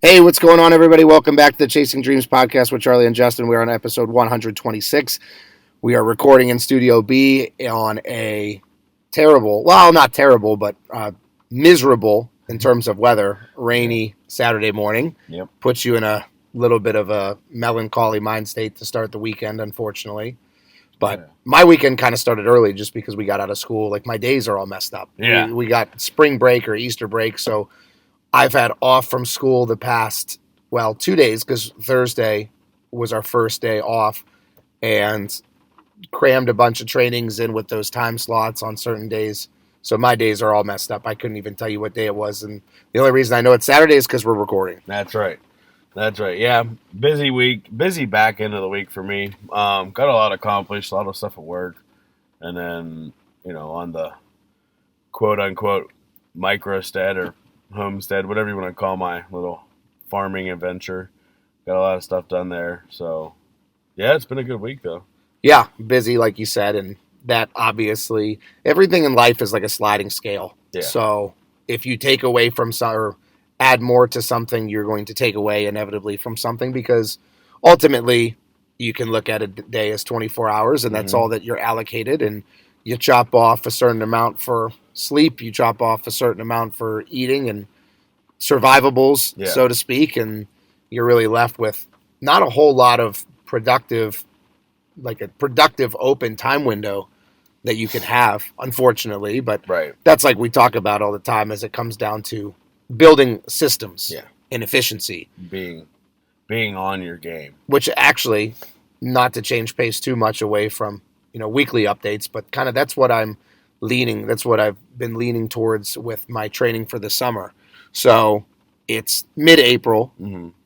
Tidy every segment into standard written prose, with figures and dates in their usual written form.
Hey, what's going on, everybody? Welcome back to the Chasing Dreams podcast with Charlie and Justin. We're on episode 126. We are recording in Studio B on a terrible, well, not terrible, but miserable in terms of weather, rainy Saturday morning. Yep. Puts you in a little bit of a melancholy mind state to start the weekend, unfortunately. But my weekend kind of started early just because we got out of school. Like, my days are all messed up. Yeah. We got spring break or Easter break, so I've had off from school the past, 2 days because Thursday was our first day off and crammed a bunch of trainings in with those time slots on certain days. So my days are all messed up. I couldn't even tell you what day it was. And the only reason I know it's Saturday is because we're recording. That's right. Yeah, busy week, busy back end of the week for me. Got a lot accomplished, a lot of stuff at work. And then, on the quote-unquote microstead or homestead, whatever you want to call my little farming adventure. Got a lot of stuff done there. So, yeah, it's been a good week, though. Yeah, busy, like you said, and that obviously, everything in life is like a sliding scale. Yeah. So if you take away from some or add more to something, you're going to take away inevitably from something because ultimately you can look at a day as 24 hours and that's all that you're allocated, and you chop off a certain amount for sleep, you chop off a certain amount for eating and survivables, so to speak, and you're really left with not a whole lot of productive open time window that you can have, unfortunately. But that's like we talk about all the time as it comes down to building systems and efficiency. Being on your game. Which actually, not to change pace too much away from, weekly updates, but kind of that's what I've been leaning towards with my training for the summer. So it's mid-April,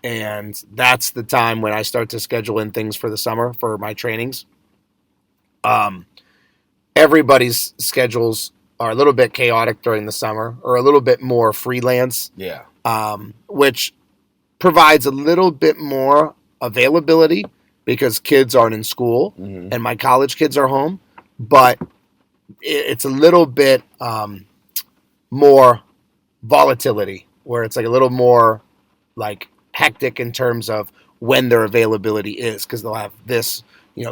and that's the time when I start to schedule in things for the summer for my trainings. Everybody's schedules are a little bit chaotic during the summer, or a little bit more freelance, which provides a little bit more availability because kids aren't in school and my college kids are home, but it's a little bit more volatility, where it's like a little more like hectic in terms of when their availability is, because they'll have this,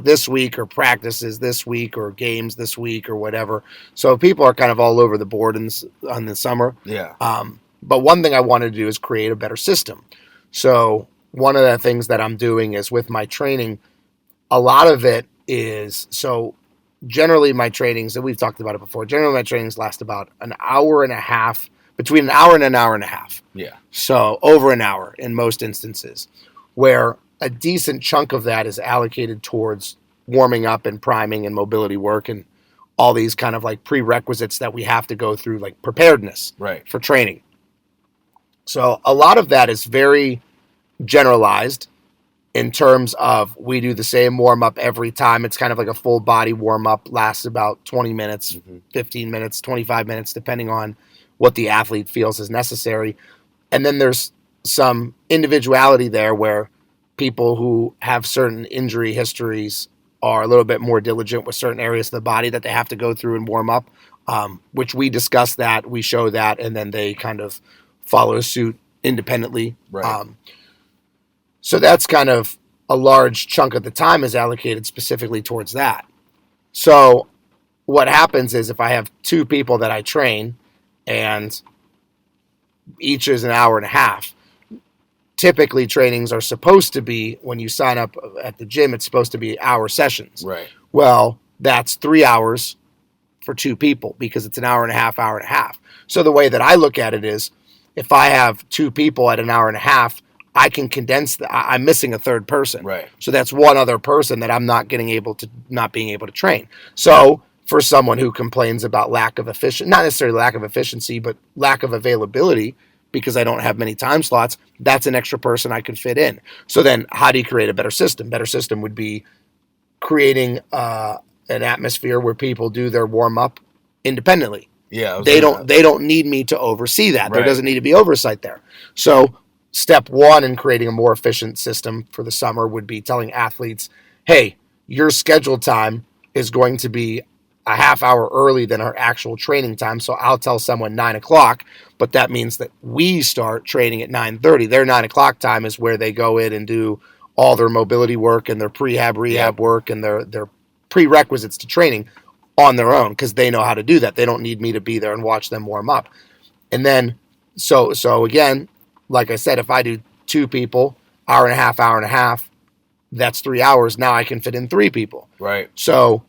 this week, or practices this week, or games this week, or whatever. So people are kind of all over the board on the summer. Yeah. But one thing I wanted to do is create a better system. So one of the things that I'm doing is with my training, a lot of it is, so generally my trainings, and we've talked about it before, generally my trainings last about an hour and a half, between an hour and an hour and a half. Yeah. So over an hour in most instances, where a decent chunk of that is allocated towards warming up and priming and mobility work and all these kind of like prerequisites that we have to go through, like preparedness for training. So a lot of that is very generalized in terms of we do the same warm-up every time. It's kind of like a full body warm-up, lasts about 20 minutes, 15 minutes, 25 minutes, depending on what the athlete feels is necessary. And then there's some individuality there where people who have certain injury histories are a little bit more diligent with certain areas of the body that they have to go through and warm up, which we discuss that, we show that, and then they kind of follow suit independently. So that's kind of a large chunk of the time is allocated specifically towards that. So what happens is if I have two people that I train and each is an hour and a half, typically trainings are supposed to be, when you sign up at the gym, it's supposed to be hour sessions. Well, that's 3 hours for two people because it's an hour and a half. So the way that I look at it is, if I have two people at an hour and a half, I can condense I'm missing a third person. So that's one other person that I'm not being able to train. So for someone who complains about not necessarily lack of efficiency, but lack of availability, because I don't have many time slots, that's an extra person I could fit in. So then how do you create a better system? Better system would be creating an atmosphere where people do their warm up independently. Yeah, they don't need me to oversee that. There doesn't need to be oversight there. So step one in creating a more efficient system for the summer would be telling athletes, hey, your scheduled time is going to be a half hour early than our actual training time. So I'll tell someone 9 o'clock, but that means that we start training at 9:30. Their 9 o'clock time is where they go in and do all their mobility work and their rehab work and their prerequisites to training on their own, because they know how to do that. They don't need me to be there and watch them warm up. And then, so again, like I said, if I do 2 people, hour and a half, that's 3 hours. Now I can fit in 3 people. Right. So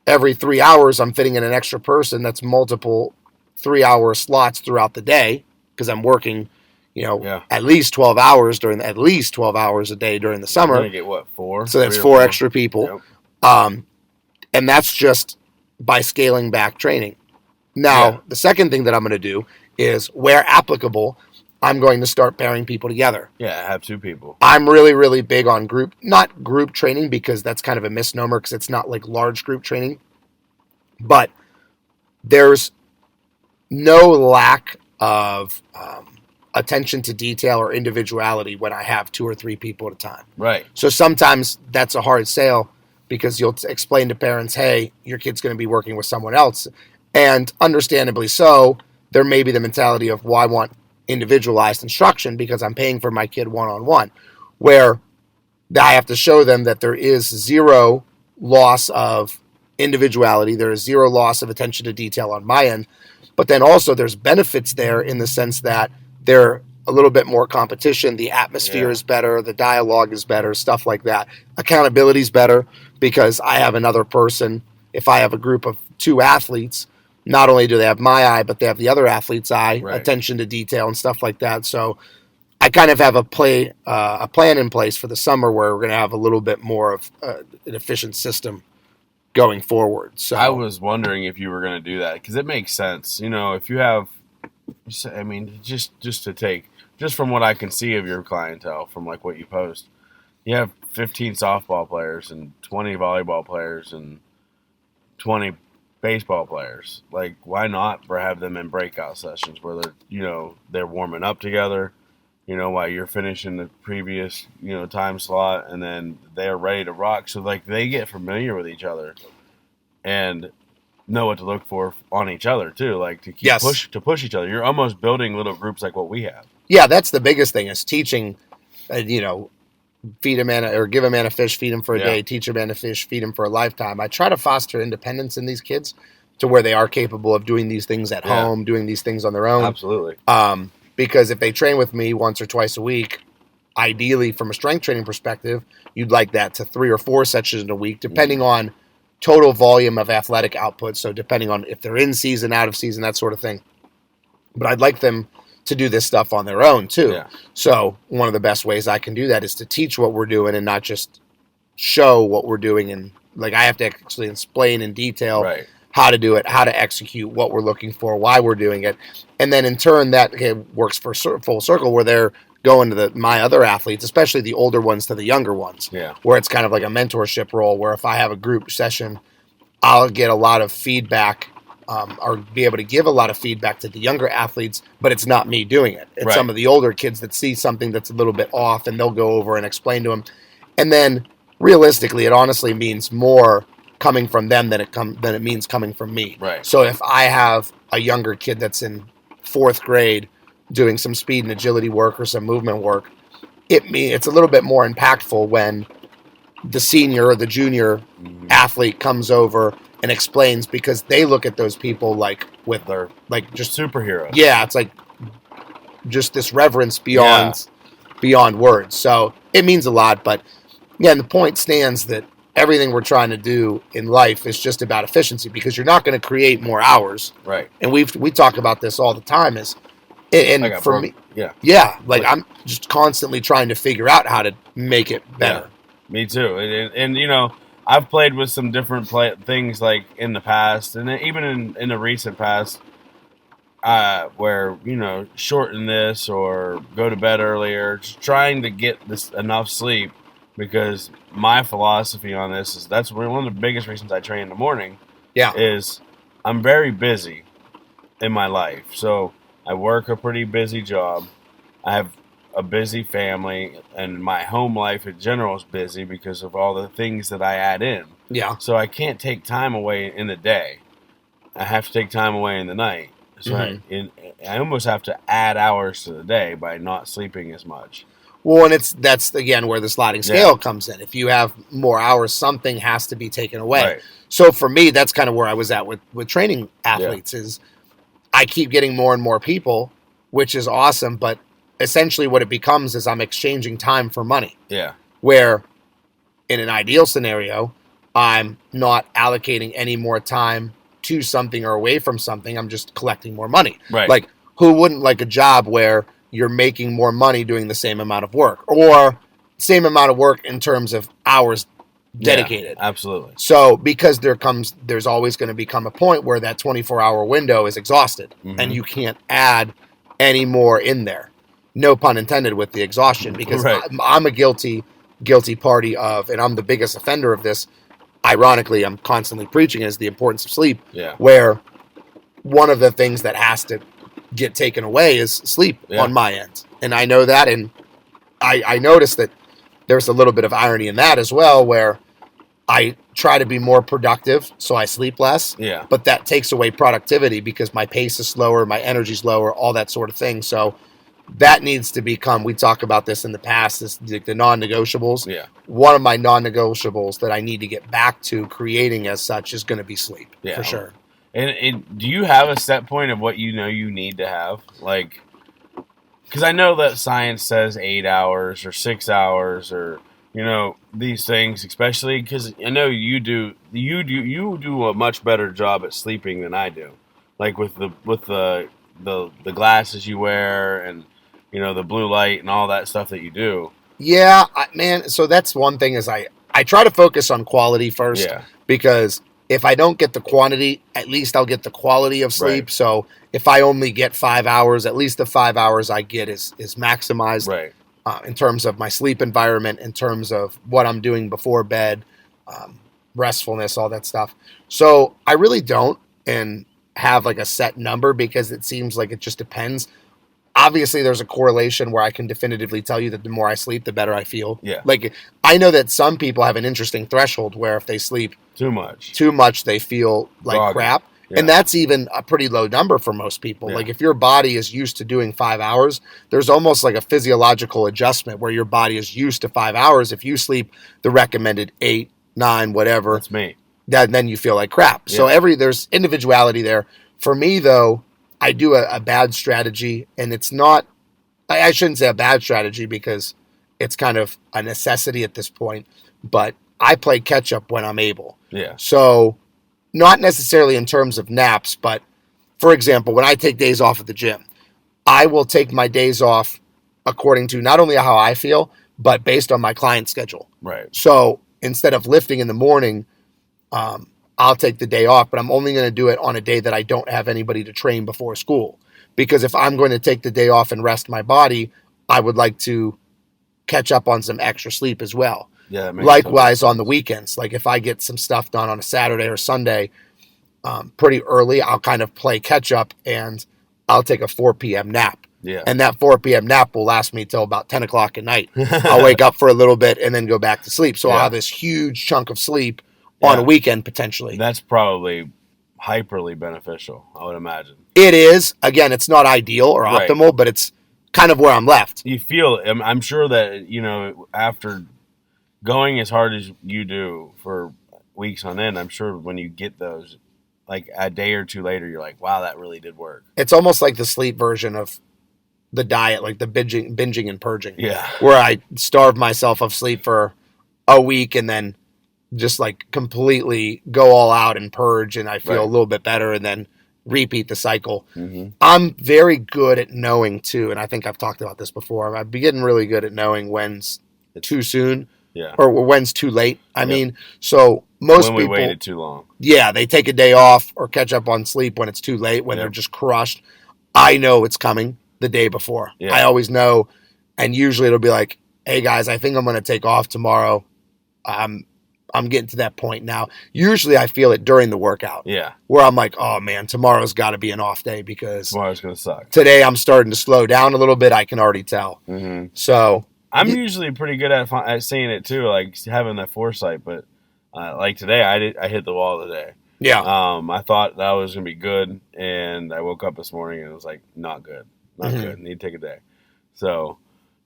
every 3 hours, I'm fitting in an extra person. That's multiple 3-hour slots throughout the day, because I'm working, at least 12 hours at least 12 hours a day during the summer. You're gonna get what, 4? So that's 4 extra people. Yep. And that's just by scaling back training. Now, the second thing that I'm going to do is, where applicable, I'm going to start pairing people together. Yeah, have 2 people. I'm really, really big on not group training, because that's kind of a misnomer, because it's not like large group training. But there's no lack of attention to detail or individuality when I have 2 or 3 people at a time. Right. So sometimes that's a hard sale, because you'll explain to parents, hey, your kid's going to be working with someone else. And understandably so, there may be the mentality of, well, I want individualized instruction because I'm paying for my kid one-on-one, where I have to show them that there is zero loss of individuality. There is zero loss of attention to detail on my end. But then also there's benefits there, in the sense that they're a little bit more competition. The atmosphere is better. The dialogue is better, stuff like that. Accountability is better, because I have another person. If I have a group of 2 athletes, not only do they have my eye, but they have the other athlete's eye, attention to detail and stuff like that. So I kind of have a plan in place for the summer, where we're going to have a little bit more of an efficient system going forward. So I was wondering if you were going to do that, because it makes sense. If you have, I mean, just from what I can see of your clientele, from like what you post, you have 15 softball players and 20 volleyball players and 20 baseball players. Like, why not have them in breakout sessions where they're warming up together, while you're finishing the previous, time slot, and then they're ready to rock. So like they get familiar with each other and know what to look for on each other too, like to keep push each other. You're almost building little groups like what we have. Yeah, that's the biggest thing, is teaching, feed a man, or give a man a fish, feed him for a day, teach a man a fish, feed him for a lifetime. I try to foster independence in these kids, to where they are capable of doing these things at home, doing these things on their own. Absolutely. Because if they train with me once or twice a week, ideally from a strength training perspective, you'd like that to 3 or 4 sessions a week, depending on total volume of athletic output. So depending on if they're in season, out of season, that sort of thing. But I'd like them to do this stuff on their own too. Yeah. So one of the best ways I can do that is to teach what we're doing, and not just show what we're doing. And like, I have to actually explain in detail how to do it, how to execute, what we're looking for, why we're doing it. And then in turn, that works for full circle, where they're going to my other athletes, especially the older ones to the younger ones, where it's kind of like a mentorship role, where if I have a group session, I'll get a lot of feedback, or be able to give a lot of feedback to the younger athletes, but it's not me doing it. It's some of the older kids that see something that's a little bit off, and they'll go over and explain to them. And then realistically, it honestly means more coming from them than it means coming from me. Right. So if I have a younger kid that's in 4th grade doing some speed and agility work or some movement work, it's a little bit more impactful when the senior or the junior athlete comes over and explains, because they look at those people like with their, like, just superheroes. Yeah, it's like just this reverence beyond words. So it means a lot. But yeah, and the point stands that everything we're trying to do in life is just about efficiency, because you're not going to create more hours. Right. And we talk about this all the time. Me, I'm just constantly trying to figure out how to make it better. Yeah, me too. And I've played with some different things like in the past, and even in the recent past, where shorten this or go to bed earlier, just trying to get this enough sleep. Because my philosophy on this is, that's one of the biggest reasons I train in the morning. Yeah, is I'm very busy in my life, so I work a pretty busy job. I have a busy family, and my home life in general is busy because of all the things that I add in. Yeah. So I can't take time away in the day. I have to take time away in the night. So I almost have to add hours to the day by not sleeping as much. Well, and that's again where the sliding scale comes in. If you have more hours, something has to be taken away. Right. So for me, that's kind of where I was at with training athletes. Is I keep getting more and more people, which is awesome. But essentially, what it becomes is I'm exchanging time for money. Yeah. Where in an ideal scenario, I'm not allocating any more time to something or away from something. I'm just collecting more money. Right. Like, who wouldn't like a job where you're making more money doing the same amount of work, or same amount of work in terms of hours dedicated? Yeah, absolutely. So because there's always going to become a point where that 24-hour window is exhausted, and you can't add any more in there. No pun intended with the exhaustion, because I'm a guilty party of, and I'm the biggest offender of this. Ironically, I'm constantly preaching is the importance of sleep. Yeah. Where one of the things that has to get taken away is sleep on my end. And I know that, and I noticed that there's a little bit of irony in that as well, where I try to be more productive, so I sleep less. Yeah. But that takes away productivity because my pace is slower, my energy's lower, all that sort of thing. So that needs to become, we talk about this in the past, is the non-negotiables. Yeah. One of my non-negotiables that I need to get back to creating as such is going to be sleep, for sure. And do you have a set point of what you know you need to have? Like, because I know that science says 8 hours or 6 hours or, you know, these things, especially because I know you do a much better job at sleeping than I do. Like with the glasses you wear and, you know, the blue light and all that stuff that you do. Yeah, man. So that's one thing is I try to focus on quality first. Yeah. Because if I don't get the quantity, at least I'll get the quality of sleep. Right. So if I only get 5 hours, at least the 5 hours I get is maximized. Right. In terms of my sleep environment, in terms of what I'm doing before bed, restfulness, all that stuff. So I really don't have like a set number because it seems like it just depends. Obviously, there's a correlation where I can definitively tell you that the more I sleep, the better I feel. Yeah. Like, I know that some people have an interesting threshold where if they sleep too much, they feel like crap. Yeah. And that's even a pretty low number for most people. Yeah. Like, if your body is used to doing 5 hours, there's almost like a physiological adjustment where your body is used to 5 hours. If you sleep the recommended 8, 9, whatever. That's me. Then you feel like crap. Yeah. So there's individuality there. For me, though, I do a bad strategy, and it's not, I shouldn't say a bad strategy because it's kind of a necessity at this point, but I play catch up when I'm able. Yeah. So not necessarily in terms of naps, but for example, when I take days off at the gym, I will take my days off according to not only how I feel, but based on my client schedule. Right. So instead of lifting in the morning, I'll take the day off, but I'm only going to do it on a day that I don't have anybody to train before school. Because if I'm going to take the day off and rest my body, I would like to catch up on some extra sleep as well. Yeah. Likewise on the weekends. Like if I get some stuff done on a Saturday or Sunday pretty early, I'll kind of play catch up and I'll take a 4 p.m. nap. Yeah. And that 4 p.m. nap will last me till about 10 o'clock at night. I'll wake up for a little bit and then go back to sleep. So I'll have this huge chunk of sleep on a weekend potentially. That's probably hyperly beneficial, I would imagine. It is. Again, it's not ideal or optimal, but it's kind of where I'm left. You feel, I'm sure that, you know, after going as hard as you do for weeks on end, I'm sure when you get those, like a day or two later, you're like, wow, that really did work. It's almost like the sleep version of the diet, like the binging and purging. Yeah. Where I starve myself of sleep for a week and then just like completely go all out and purge, and I feel a little bit better, and then repeat the cycle. Mm-hmm. I'm very good at knowing too, and I think I've talked about this before. I've been getting really good at knowing when's too soon, or when's too late. I mean, so most people waited too long. Yeah, they take a day off or catch up on sleep when it's too late, when they're just crushed. I know it's coming the day before. Yeah. I always know, and usually it'll be like, "Hey guys, I think I'm going to take off tomorrow. I'm getting to that point now." Usually I feel it during the workout. Yeah. Where I'm like, oh man, tomorrow's got to be an off day because tomorrow's going to suck. Today I'm starting to slow down a little bit. I can already tell. Mm-hmm. So I'm usually pretty good at seeing it too, like having that foresight. But Like today, I hit the wall today. Yeah. I thought that was gonna be good, and I woke up this morning and it was like not good, not good. Need to take a day. So,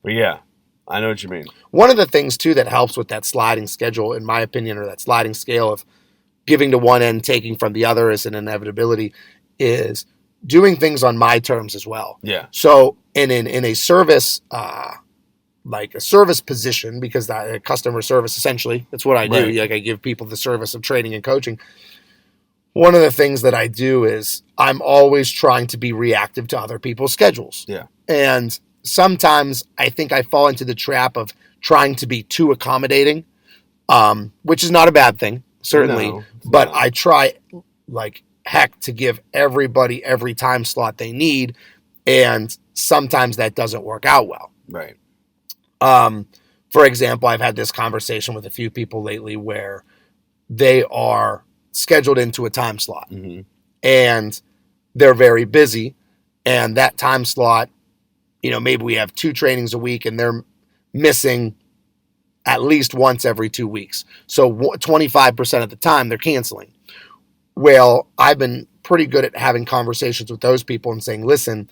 but yeah, I know what you mean. One of the things too that helps with that sliding schedule, in my opinion, or that sliding scale of giving to one end, taking from the other as an inevitability, is doing things on my terms as well. Yeah. So in a service, like a service position, because that customer service, essentially, that's what I do. Right. Like I give people the service of training and coaching. One of the things that I do is I'm always trying to be reactive to other people's schedules. Yeah. And sometimes I think I fall into the trap of trying to be too accommodating, which is not a bad thing, certainly. No, but not. I try like heck to give everybody every time slot they need. And sometimes that doesn't work out well. Right. For example, I've had this conversation with a few people lately where they are scheduled into a time slot and they're very busy, and that time slot, maybe we have 2 trainings a week and they're missing at least once every 2 weeks. So 25% of the time they're canceling. Well, I've been pretty good at having conversations with those people and saying, listen,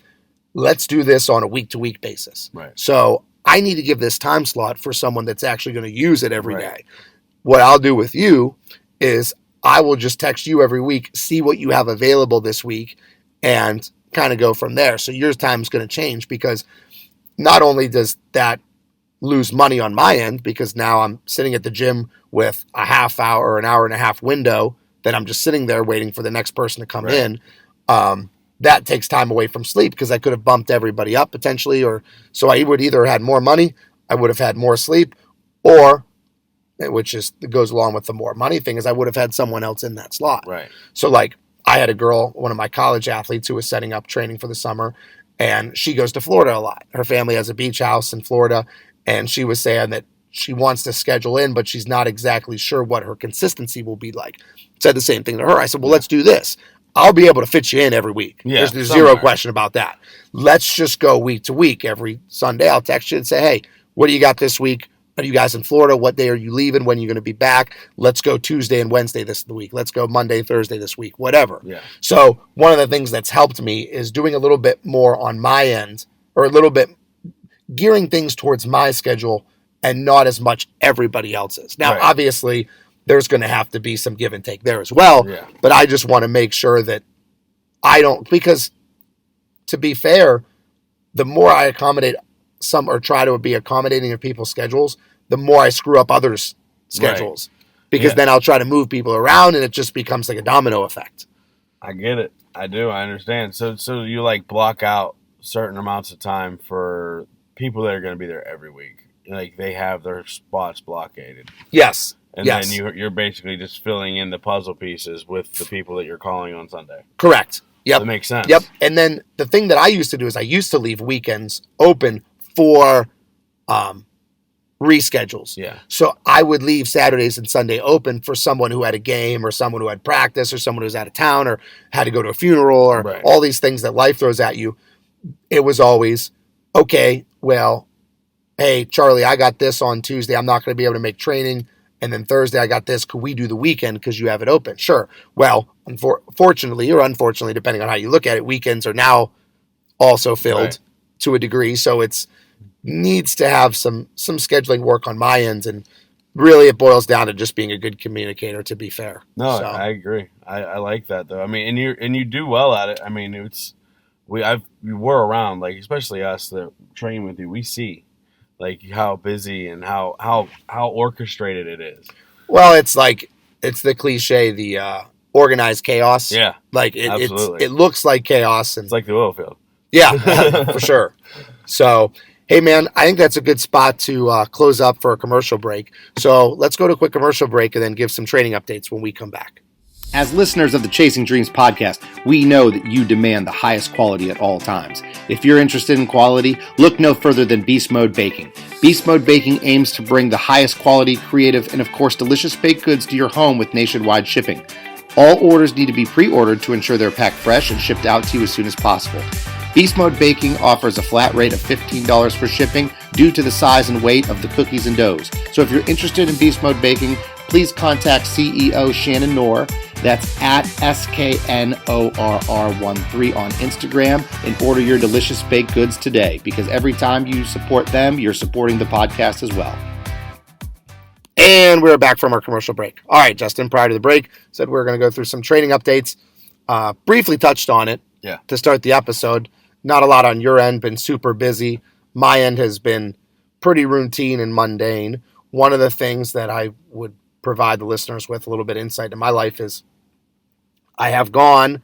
let's do this on a week-to-week basis. Right. So I need to give this time slot for someone that's actually going to use it every day. What I'll do with you is I will just text you every week, see what you have available this week, and kind of go from there. So your time is going to change, because not only does that lose money on my end, because now I'm sitting at the gym with a half hour or an hour and a half window that I'm just sitting there waiting for the next person to come in. That takes time away from sleep, because I could have bumped everybody up potentially, or so I would either have had more money, I would have had more sleep, or, which is goes along with the more money thing, is I would have had someone else in that slot. Right. So like I had a girl, one of my college athletes, who was setting up training for the summer, and she goes to Florida a lot. Her family has a beach house in Florida, and she was saying that she wants to schedule in, but she's not exactly sure what her consistency will be like. Said the same thing to her. I said, well, let's do this. I'll be able to fit you in every week. Yeah, there's zero question about that. Let's just go week to week. Every Sunday, I'll text you and say, hey, what do you got this week? Are you guys in Florida? What day are you leaving? When are you going to be back? Let's go Tuesday and Wednesday this week. Let's go Monday, Thursday this week, whatever. Yeah. So one of the things that's helped me is doing a little bit more on my end, or a little bit gearing things towards my schedule and not as much everybody else's. Now, obviously, there's going to have to be some give and take there as well. Yeah. But I just want to make sure that I don't, because to be fair, the more I accommodate some or try to be accommodating of people's schedules, the more I screw up others' schedules. Because then I'll try to move people around and it just becomes like a domino effect. I get it. I do. I understand. So you like block out certain amounts of time for people that are going to be there every week. Like they have their spots blockaded. Yes. And then you're basically just filling in the puzzle pieces with the people that you're calling on Sunday. Correct. Yep. That makes sense. Yep. And then the thing that I used to do is I used to leave weekends open for reschedules. Yeah. So I would leave Saturdays and Sunday open for someone who had a game, or someone who had practice, or someone who was out of town, or had to go to a funeral, or all these things that life throws at you. It was always, okay, well, hey, Charlie, I got this on Tuesday. I'm not going to be able to make training. And then Thursday, I got this. Could we do the weekend because you have it open? Sure. Well, fortunately or unfortunately, depending on how you look at it, weekends are now also filled to a degree. So it's needs to have some scheduling work on my end. And really, it boils down to just being a good communicator, to be fair. No, I agree. I like that, though. I mean, and you do well at it. I mean, we were around, like, especially us that train with you. We see like how busy and how orchestrated it is. Well, it's like, it's the cliche, the organized chaos. Yeah. Like it looks like chaos. And it's like the oil field. Yeah, for sure. So, hey man, I think that's a good spot to close up for a commercial break. So let's go to a quick commercial break and then give some training updates when we come back. As listeners of the Chasing Dreams podcast, we know that you demand the highest quality at all times. If you're interested in quality, look no further than Beast Mode Baking. Beast Mode Baking aims to bring the highest quality, creative, and of course delicious baked goods to your home with nationwide shipping. All orders need to be pre-ordered to ensure they're packed fresh and shipped out to you as soon as possible. Beast Mode Baking offers a flat rate of $15 for shipping due to the size and weight of the cookies and doughs. So if you're interested in Beast Mode Baking, please contact CEO Shannon Knorr. That's at SKNORR13 on Instagram and order your delicious baked goods today, because every time you support them, you're supporting the podcast as well. And we're back from our commercial break. All right, Justin, prior to the break, said we were going to go through some training updates. Briefly touched on it to start the episode. Not a lot on your end, been super busy. My end has been pretty routine and mundane. One of the things that I would provide the listeners with a little bit of insight in my life is I have gone,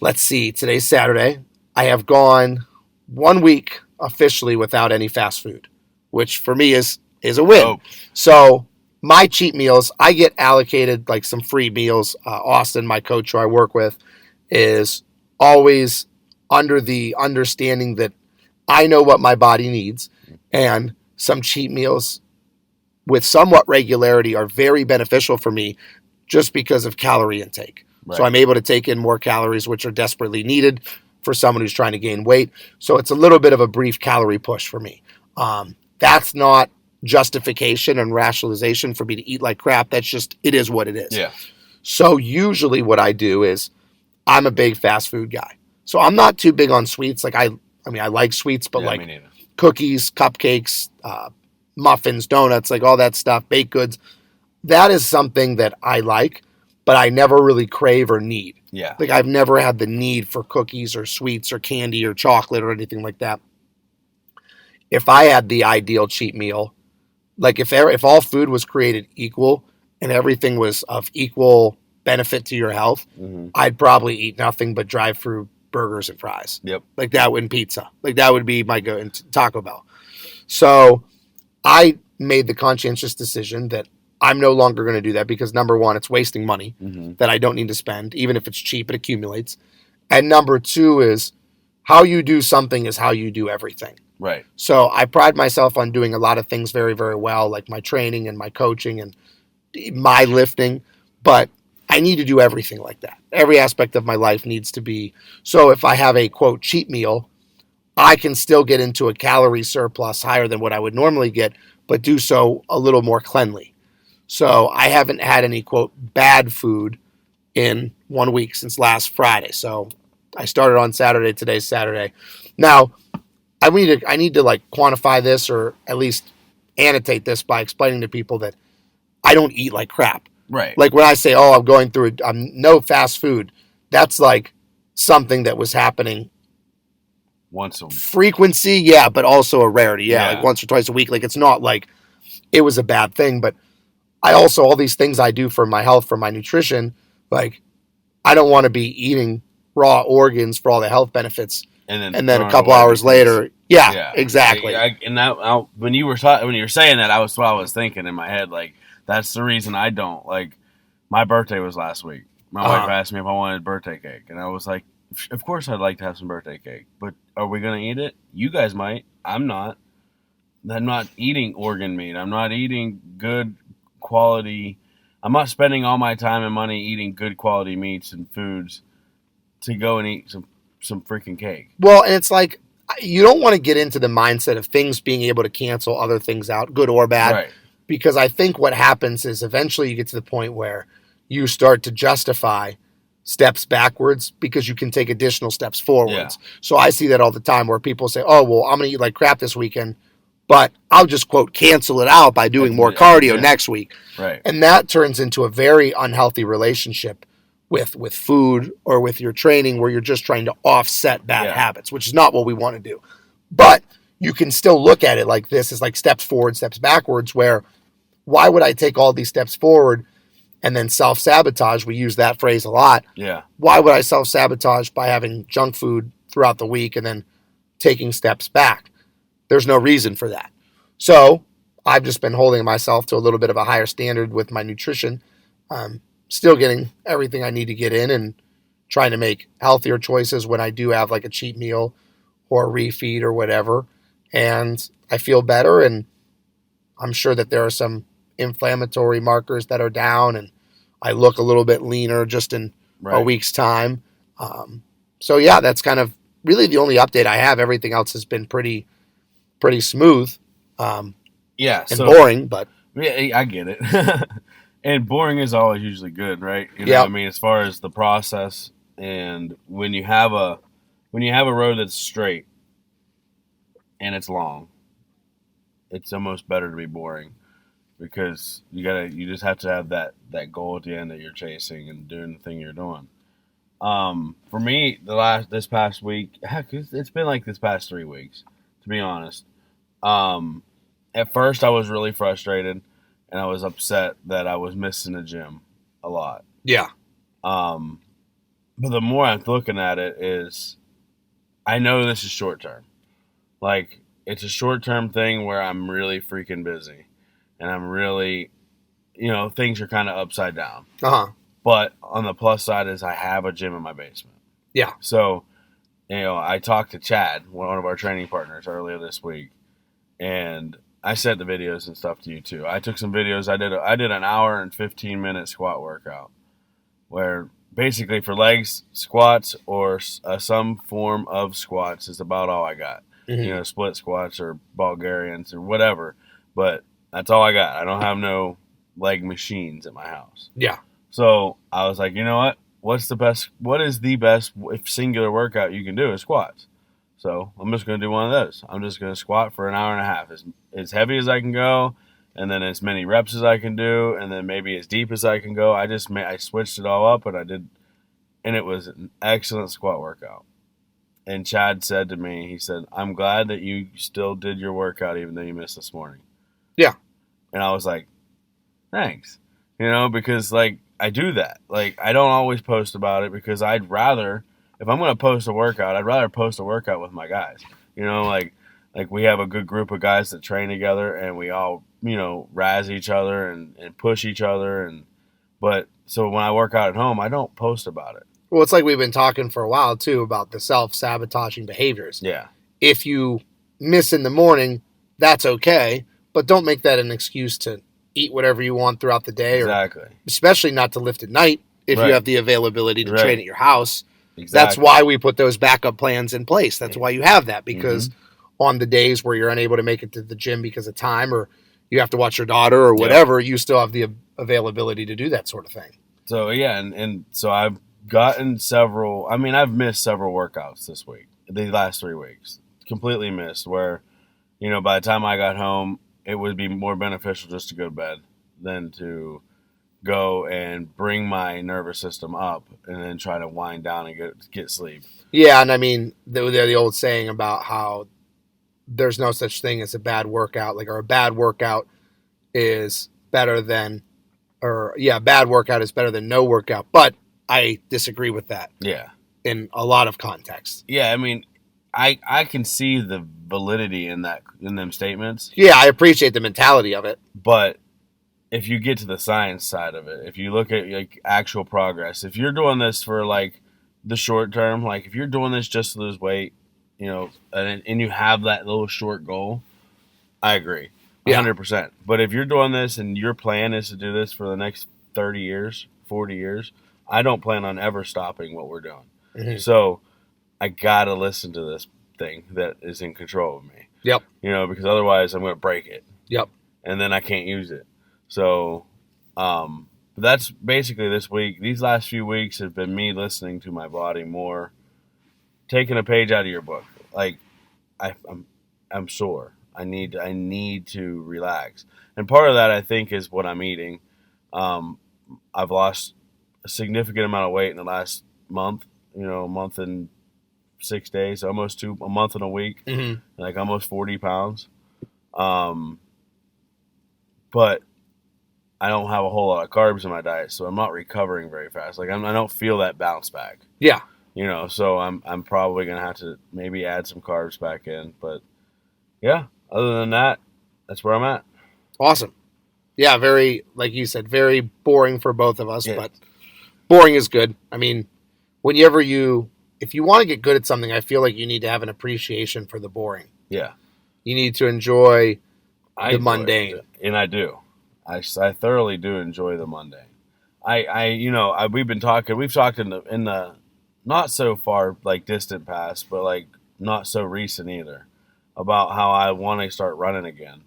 let's see, today's Saturday. I have gone 1 week officially without any fast food, which for me is a win. Oh. So my cheat meals, I get allocated like some free meals. Austin, my coach who I work with, is always under the understanding that I know what my body needs, and some cheat meals with somewhat regularity are very beneficial for me just because of calorie intake. Right. So I'm able to take in more calories, which are desperately needed for someone who's trying to gain weight. So it's a little bit of a brief calorie push for me. That's not justification and rationalization for me to eat like crap. That's just, it is what it is. Yeah. So usually what I do is I'm a big fast food guy. So I'm not too big on sweets. Like I like sweets, but like cookies, cupcakes, muffins, donuts, like all that stuff, baked goods. That is something that I like, but I never really crave or need. Yeah. Like I've never had the need for cookies or sweets or candy or chocolate or anything like that. If I had the ideal cheat meal, like if all food was created equal and everything was of equal benefit to your health, I'd probably eat nothing but drive-through burgers and fries. Yep. Like that and pizza. Like that would be my go in Taco Bell. So I made the conscientious decision that I'm no longer going to do that because, number one, it's wasting money that I don't need to spend. Even if it's cheap, it accumulates. And number two is how you do something is how you do everything. Right. So I pride myself on doing a lot of things very, very well, like my training and my coaching and my lifting. But I need to do everything like that. Every aspect of my life needs to be. So if I have a, quote, cheat meal, I can still get into a calorie surplus higher than what I would normally get, but do so a little more cleanly. So I haven't had any, quote, bad food in 1 week since last Friday. So I started on Saturday. Today's Saturday. Now, I need to like quantify this or at least annotate this by explaining to people that I don't eat like crap. Right. Like when I say, oh, I'm going through no fast food, that's like something that was happening once a frequency, yeah, but also a rarity. Yeah, like once or twice a week. Like it's not like it was a bad thing, but I also, all these things I do for my health, for my nutrition, like I don't want to be eating raw organs for all the health benefits. And then a couple hours later, exactly. When you were saying that, what I was thinking in my head. Like that's the reason I don't like. My birthday was last week. My wife asked me if I wanted birthday cake, and I was like, "Of course, I'd like to have some birthday cake, but are we gonna eat it? You guys might. I'm not. I'm not eating organ meat. I'm not eating good quality. I'm not spending all my time and money eating good quality meats and foods to go and eat some freaking cake." Well, and it's like you don't want to get into the mindset of things being able to cancel other things out, good or bad, right. Because I think what happens is eventually you get to the point where you start to justify steps backwards because you can take additional steps forwards. Yeah. So I see that all the time where people say, oh, well, I'm going to eat like crap this weekend, but I'll just, quote, cancel it out by doing more cardio next week. Right. And that turns into a very unhealthy relationship with food or with your training where you're just trying to offset bad habits, which is not what we want to do. But you can still look at it like this as like steps forward, steps backwards, where why would I take all these steps forward and then self-sabotage? We use that phrase a lot. Yeah. Why would I self-sabotage by having junk food throughout the week and then taking steps back? There's no reason for that. So I've just been holding myself to a little bit of a higher standard with my nutrition. Still getting everything I need to get in and trying to make healthier choices when I do have like a cheat meal or a refeed or whatever. And I feel better, and I'm sure that there are some inflammatory markers that are down, and I look a little bit leaner just in a week's time. So yeah, that's kind of really the only update I have. Everything else has been pretty smooth. And boring, but yeah, I get it. And boring is always usually good, right? You know Yep. what I mean? As far as the process, and when you have a road that's straight and it's long, it's almost better to be boring because you just have to have that goal at the end that you're chasing and doing the thing you're doing. For me, this past week, heck, it's been like this past 3 weeks, to be honest. Um, at first, I was really frustrated, and I was upset that I was missing the gym a lot. Yeah. Um, but the more I'm looking at it, is I know this is short term. Like it's a short term thing where I'm really freaking busy, and I'm really, things are kind of upside down. Uh-huh. But on the plus side is I have a gym in my basement. Yeah. So, I talked to Chad, one of our training partners, earlier this week, and I sent the videos and stuff to you too. I took some videos. I did an hour and 15-minute squat workout, where basically for legs, squats or some form of squats is about all I got. Mm-hmm. Split squats or Bulgarians or whatever, but that's all I got. I don't have no leg machines at my house. Yeah. So I was like, you know what? What is the best singular workout you can do is squats. So I'm just going to do one of those. I'm just going to squat for an hour and a half, as heavy as I can go, and then as many reps as I can do, and then maybe as deep as I can go. I switched it all up, and it was an excellent squat workout. And Chad said to me, he said, "I'm glad that you still did your workout even though you missed this morning." Yeah. And I was like, thanks. Because like I do that. Like I don't always post about it because I'd rather, if I'm going to post a workout, I'd rather post a workout with my guys. Like we have a good group of guys that train together and we all, razz each other and push each other. But so when I work out at home, I don't post about it. Well, it's like we've been talking for a while too about the self-sabotaging behaviors. Yeah. If you miss in the morning, that's okay, but don't make that an excuse to eat whatever you want throughout the day, Exactly. or especially not to lift at night if Right. you have the availability to Right. train at your house. Exactly. That's why we put those backup plans in place. That's why you have that, because on the days where you're unable to make it to the gym because of time, or you have to watch your daughter or whatever, you still have the availability to do that sort of thing. So yeah, and so I've gotten several. I mean, I've missed several workouts this week. The last 3 weeks, completely missed. Where, by the time I got home, it would be more beneficial just to go to bed than to go and bring my nervous system up and then try to wind down and get sleep. Yeah, and I mean, the old saying about how there's no such thing as a bad workout, or a bad workout is better than, bad workout is better than no workout. But I disagree with that. Yeah. In a lot of contexts. Yeah, I mean, I can see the validity in them statements. Yeah, I appreciate the mentality of it. But if you get to the science side of it, if you look at like actual progress, if you're doing this for like the short term, like if you're doing this just to lose weight, and you have that little short goal, I agree, 100%. But if you're doing this and your plan is to do this for the next 30 years, 40 years, I don't plan on ever stopping what we're doing. Mm-hmm. So I gotta listen to this thing that is in control of me. Yep. Because otherwise I'm going to break it. Yep. And then I can't use it. So, that's basically this week. These last few weeks have been me listening to my body more, taking a page out of your book. Like, I'm sore. I need to relax. And part of that, I think, is what I'm eating. I've lost a significant amount of weight in the last month. A month and 6 days, a month and a week, like almost 40 pounds. But I don't have a whole lot of carbs in my diet, so I'm not recovering very fast. Like I don't feel that bounce back. Yeah. So I'm probably gonna have to maybe add some carbs back in. But yeah, other than that, that's where I'm at. Awesome. Yeah, very, like you said, very boring for both of us, but boring is good. I mean, if you want to get good at something, I feel like you need to have an appreciation for the boring. Yeah. You need to enjoy the mundane. And I do. I thoroughly do enjoy the mundane. We've talked in the not so far like distant past, but like not so recent either, about how I want to start running again.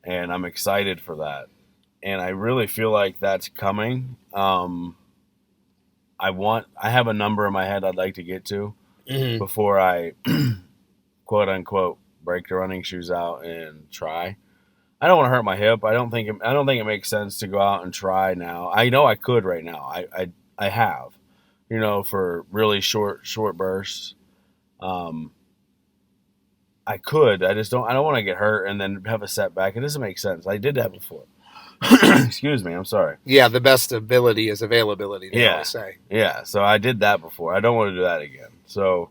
And I'm excited for that. and I really feel like that's coming. I have a number in my head I'd like to get to before I quote unquote break the running shoes out and try. I don't want to hurt my hip. I don't think it makes sense to go out and try now. I know I could right now. I have, for really short bursts. I could. I don't want to get hurt and then have a setback. It doesn't make sense. I did that before. Excuse me. I'm sorry. Yeah, the best ability is availability, they always say. Yeah, so I did that before. I don't want to do that again. So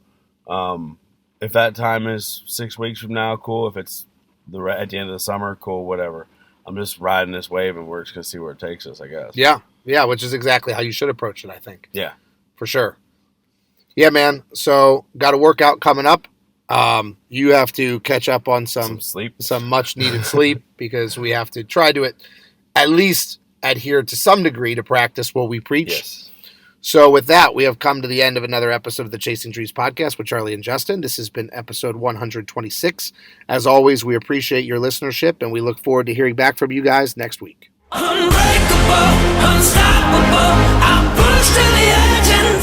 if that time is 6 weeks from now, cool. If it's at the end of the summer, cool, whatever. I'm just riding this wave, and we're just going to see where it takes us, I guess. Yeah, which is exactly how you should approach it, I think. Yeah. For sure. Yeah, man. So, got a workout coming up. You have to catch up on some sleep, some much-needed sleep, because we have to try to at least adhere to some degree to practice what we preach. Yes. So with that, we have come to the end of another episode of the Chasing Dreams podcast with Charlie and Justin. This has been episode 126. As always, we appreciate your listenership, and we look forward to hearing back from you guys next week. Unbreakable, unstoppable, I'm pushed to the edge and